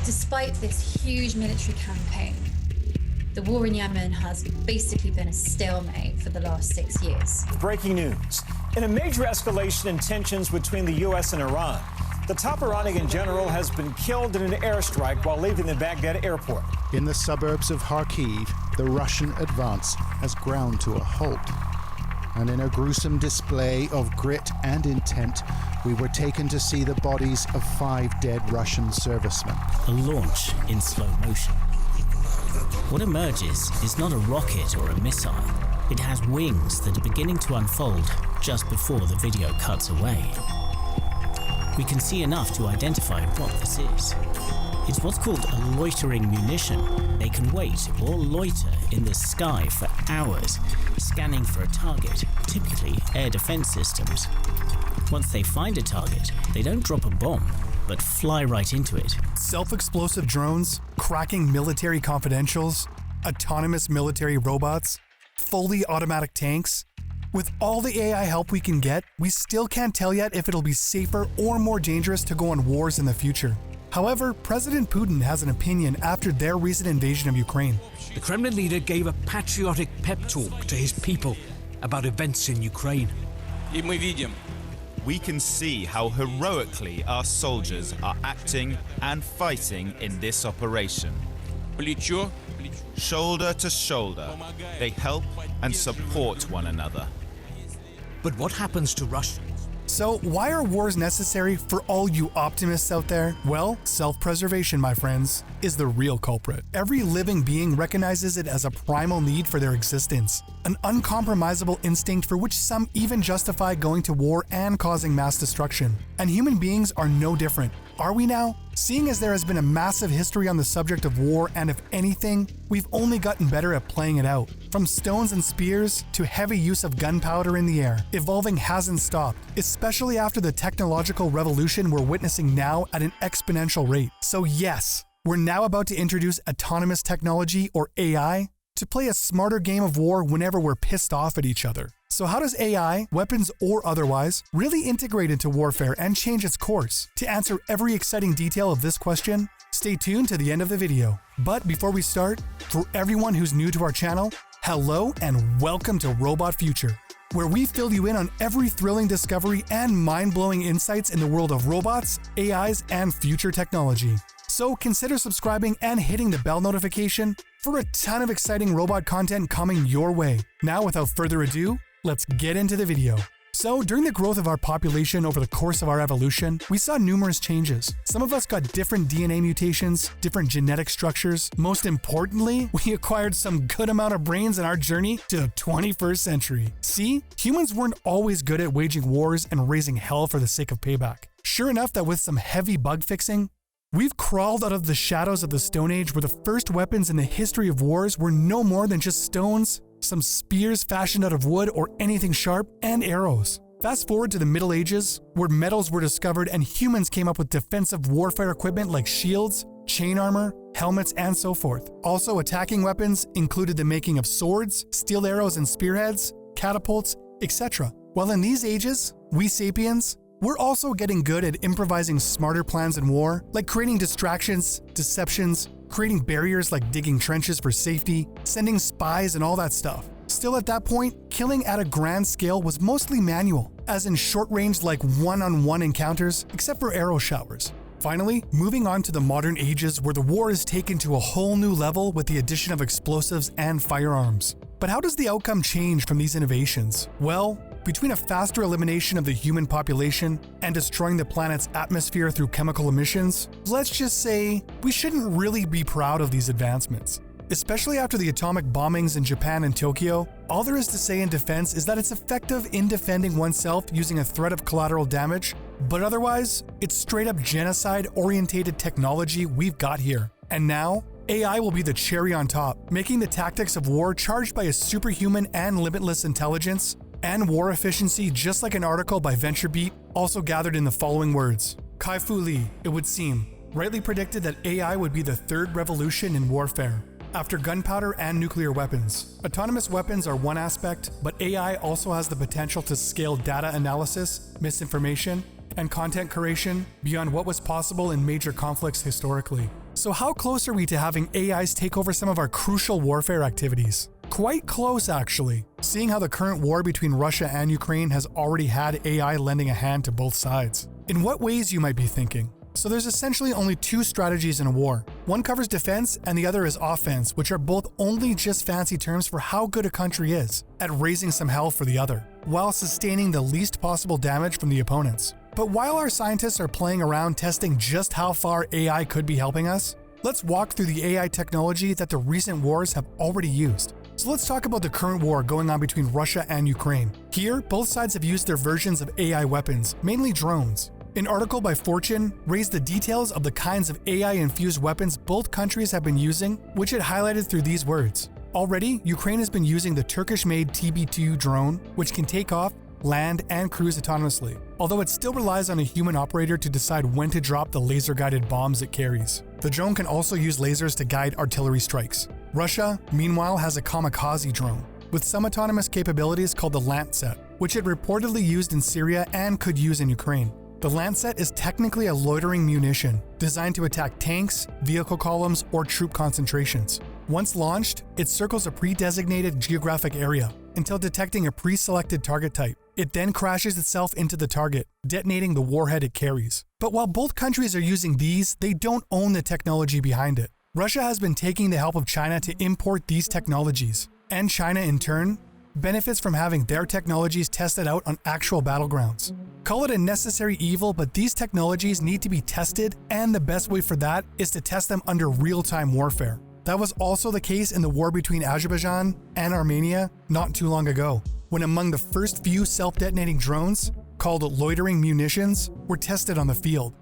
Despite this huge military campaign, the war in Yemen has basically been a stalemate for the last 6 years. Breaking news. In a major escalation in tensions between the U.S. and Iran, the top Iranian general has been killed in an airstrike while leaving the Baghdad airport. In the suburbs of Kharkiv, the Russian advance has ground to a halt. And in a gruesome display of grit and intent, we were taken to see the bodies of 5 dead Russian servicemen. A launch in slow motion. What emerges is not a rocket or a missile. It has wings that are beginning to unfold just before the video cuts away. We can see enough to identify what this is. It's what's called a loitering munition. They can wait or loiter in the sky for hours, scanning for a target, typically air defense systems. Once they find a target, they don't drop a bomb, but fly right into it. Self-explosive drones, cracking military confidentials, autonomous military robots, fully automatic tanks. With all the AI help we can get, we still can't tell yet if it'll be safer or more dangerous to go on wars in the future. However, President Putin has an opinion after their recent invasion of Ukraine. The Kremlin leader gave a patriotic pep talk to his people about events in Ukraine. We can see how heroically our soldiers are acting and fighting in this operation. Shoulder to shoulder, they help and support one another. But what happens to Russia? So why are wars necessary for all you optimists out there? Well, self-preservation, my friends, is the real culprit. Every living being recognizes it as a primal need for their existence, an uncompromisable instinct for which some even justify going to war and causing mass destruction. And human beings are no different. Are we now? Seeing as there has been a massive history on the subject of war, and if anything, we've only gotten better at playing it out. From stones and spears to heavy use of gunpowder in the air, evolving hasn't stopped, especially after the technological revolution we're witnessing now at an exponential rate. So yes, we're now about to introduce autonomous technology, or AI, to play a smarter game of war whenever we're pissed off at each other. So how does AI, weapons or otherwise, really integrate into warfare and change its course? To answer every exciting detail of this question, stay tuned to the end of the video. But before we start, for everyone who's new to our channel, hello and welcome to Robot Future, where we fill you in on every thrilling discovery and mind-blowing insights in the world of robots, AIs, and future technology. So consider subscribing and hitting the bell notification for a ton of exciting robot content coming your way. Now, without further ado, let's get into the video. So, during the growth of our population over the course of our evolution, we saw numerous changes. Some of us got different DNA mutations, different genetic structures. Most importantly, we acquired some good amount of brains in our journey to the 21st century. See, humans weren't always good at waging wars and raising hell for the sake of payback. Sure enough that with some heavy bug fixing, we've crawled out of the shadows of the Stone Age, where the first weapons in the history of wars were no more than just stones, some spears fashioned out of wood or anything sharp, and arrows. Fast forward to the Middle Ages, where metals were discovered and humans came up with defensive warfare equipment like shields, chain armor, helmets, and so forth. Also, attacking weapons included the making of swords, steel arrows and spearheads, catapults, etc. While in these ages, we sapiens, we're also getting good at improvising smarter plans in war, like creating distractions, deceptions, creating barriers like digging trenches for safety, sending spies and all that stuff. Still at that point, killing at a grand scale was mostly manual, as in short range like one-on-one encounters, except for arrow showers. Finally, moving on to the modern ages, where the war is taken to a whole new level with the addition of explosives and firearms. But how does the outcome change from these innovations? Well, between a faster elimination of the human population and destroying the planet's atmosphere through chemical emissions, let's just say we shouldn't really be proud of these advancements. Especially after the atomic bombings in Japan and Tokyo, all there is to say in defense is that it's effective in defending oneself using a threat of collateral damage, but otherwise, it's straight up genocide-orientated technology we've got here. And now, AI will be the cherry on top, making the tactics of war charged by a superhuman and limitless intelligence and war efficiency, just like an article by VentureBeat also gathered in the following words. Kai-Fu Lee, it would seem, rightly predicted that AI would be the third revolution in warfare, after gunpowder and nuclear weapons. Autonomous weapons are one aspect, but AI also has the potential to scale data analysis, misinformation, and content curation beyond what was possible in major conflicts historically. So how close are we to having AIs take over some of our crucial warfare activities? Quite close, actually, seeing how the current war between Russia and Ukraine has already had AI lending a hand to both sides. In what ways, you might be thinking? So there's essentially only two strategies in a war. One covers defense and the other is offense, which are both only just fancy terms for how good a country is at raising some hell for the other, while sustaining the least possible damage from the opponents. But while our scientists are playing around testing just how far AI could be helping us, let's walk through the AI technology that the recent wars have already used. So let's talk about the current war going on between Russia and Ukraine. Here, both sides have used their versions of AI weapons, mainly drones. An article by Fortune raised the details of the kinds of AI-infused weapons both countries have been using, which it highlighted through these words. Already, Ukraine has been using the Turkish-made TB2 drone, which can take off, land, and cruise autonomously, although it still relies on a human operator to decide when to drop the laser-guided bombs it carries. The drone can also use lasers to guide artillery strikes. Russia, meanwhile, has a kamikaze drone, with some autonomous capabilities called the Lancet, which it reportedly used in Syria and could use in Ukraine. The Lancet is technically a loitering munition, designed to attack tanks, vehicle columns, or troop concentrations. Once launched, it circles a pre-designated geographic area until detecting a pre-selected target type. It then crashes itself into the target, detonating the warhead it carries. But while both countries are using these, they don't own the technology behind it. Russia has been taking the help of China to import these technologies, and China, in turn, benefits from having their technologies tested out on actual battlegrounds. Call it a necessary evil, but these technologies need to be tested, and the best way for that is to test them under real-time warfare. That was also the case in the war between Azerbaijan and Armenia not too long ago, when among the first few self-detonating drones, called loitering munitions, were tested on the field.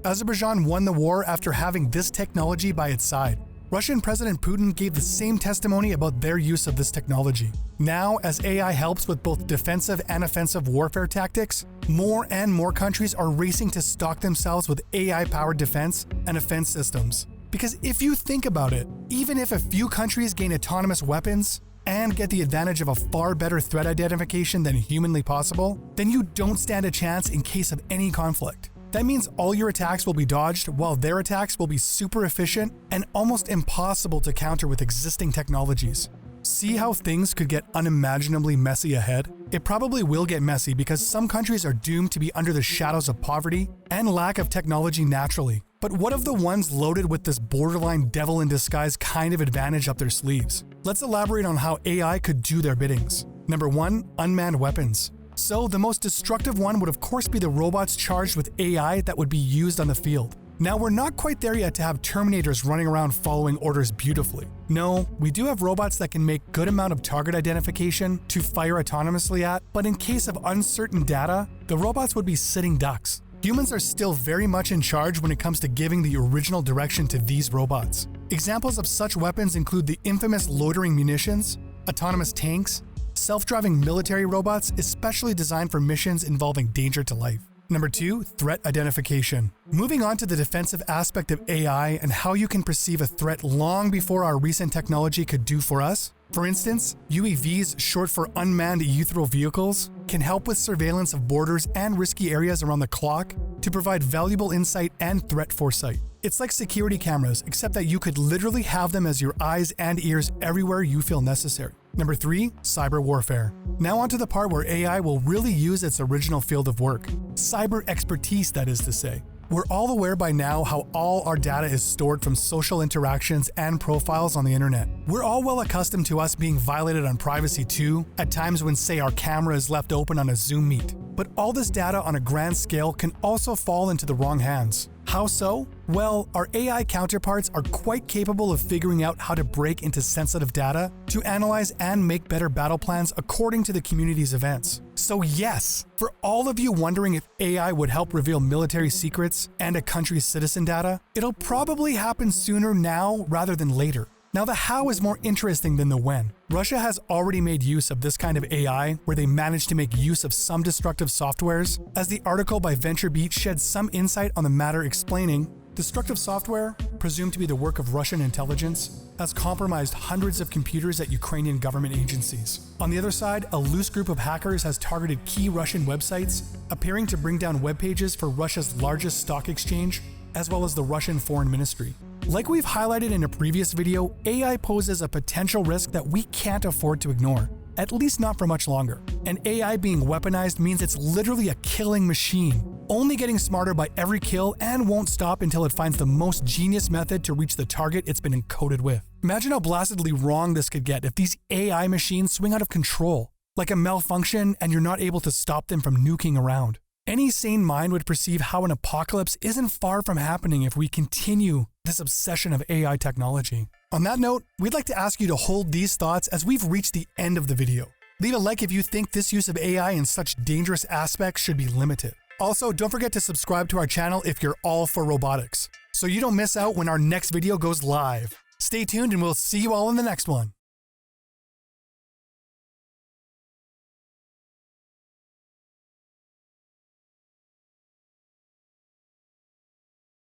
Azerbaijan won the war after having this technology by its side. Russian President Putin gave the same testimony about their use of this technology. Now, as AI helps with both defensive and offensive warfare tactics, more and more countries are racing to stock themselves with AI-powered defense and offense systems. Because if you think about it, even if a few countries gain autonomous weapons and get the advantage of a far better threat identification than humanly possible, then you don't stand a chance in case of any conflict. That means all your attacks will be dodged, while their attacks will be super efficient and almost impossible to counter with existing technologies. See how things could get unimaginably messy ahead? It probably will get messy because some countries are doomed to be under the shadows of poverty and lack of technology naturally. But what of the ones loaded with this borderline devil in disguise kind of advantage up their sleeves? Let's elaborate on how AI could do their biddings. Number 1, unmanned weapons. So the most destructive one would of course be the robots charged with AI that would be used on the field. Now, we're not quite there yet to have Terminators running around following orders beautifully. No, we do have robots that can make good amount of target identification to fire autonomously at, but in case of uncertain data, the robots would be sitting ducks. Humans are still very much in charge when it comes to giving the original direction to these robots. Examples of such weapons include the infamous loitering munitions, autonomous tanks, self-driving military robots, especially designed for missions involving danger to life. Number 2, threat identification. Moving on to the defensive aspect of AI and how you can perceive a threat long before our recent technology could do for us. For instance, UAVs, short for unmanned ethereal vehicles, can help with surveillance of borders and risky areas around the clock to provide valuable insight and threat foresight. It's like security cameras, except that you could literally have them as your eyes and ears everywhere you feel necessary. Number 3, cyber warfare. Now onto the part where AI will really use its original field of work. Cyber expertise, that is to say. We're all aware by now how all our data is stored from social interactions and profiles on the internet. We're all well accustomed to us being violated on privacy too, at times when, say, our camera is left open on a Zoom meet. But all this data on a grand scale can also fall into the wrong hands. How so? Well, our AI counterparts are quite capable of figuring out how to break into sensitive data to analyze and make better battle plans according to the community's events. So yes, for all of you wondering if AI would help reveal military secrets and a country's citizen data, it'll probably happen sooner now rather than later. Now, the how is more interesting than the when. Russia has already made use of this kind of AI where they managed to make use of some destructive softwares, as the article by VentureBeat sheds some insight on the matter, explaining destructive software, presumed to be the work of Russian intelligence, has compromised hundreds of computers at Ukrainian government agencies. On the other side, a loose group of hackers has targeted key Russian websites, appearing to bring down web pages for Russia's largest stock exchange, as well as the Russian Foreign Ministry. Like we've highlighted in a previous video, AI poses a potential risk that we can't afford to ignore, at least not for much longer. And AI being weaponized means it's literally a killing machine, only getting smarter by every kill and won't stop until it finds the most genius method to reach the target it's been encoded with. Imagine how blastedly wrong this could get if these AI machines swing out of control, like a malfunction, and you're not able to stop them from nuking around. Any sane mind would perceive how an apocalypse isn't far from happening if we continue this obsession of AI technology. On that note, we'd like to ask you to hold these thoughts as we've reached the end of the video. Leave a like if you think this use of AI in such dangerous aspects should be limited. Also, don't forget to subscribe to our channel if you're all for robotics, so you don't miss out when our next video goes live. Stay tuned and we'll see you all in the next one.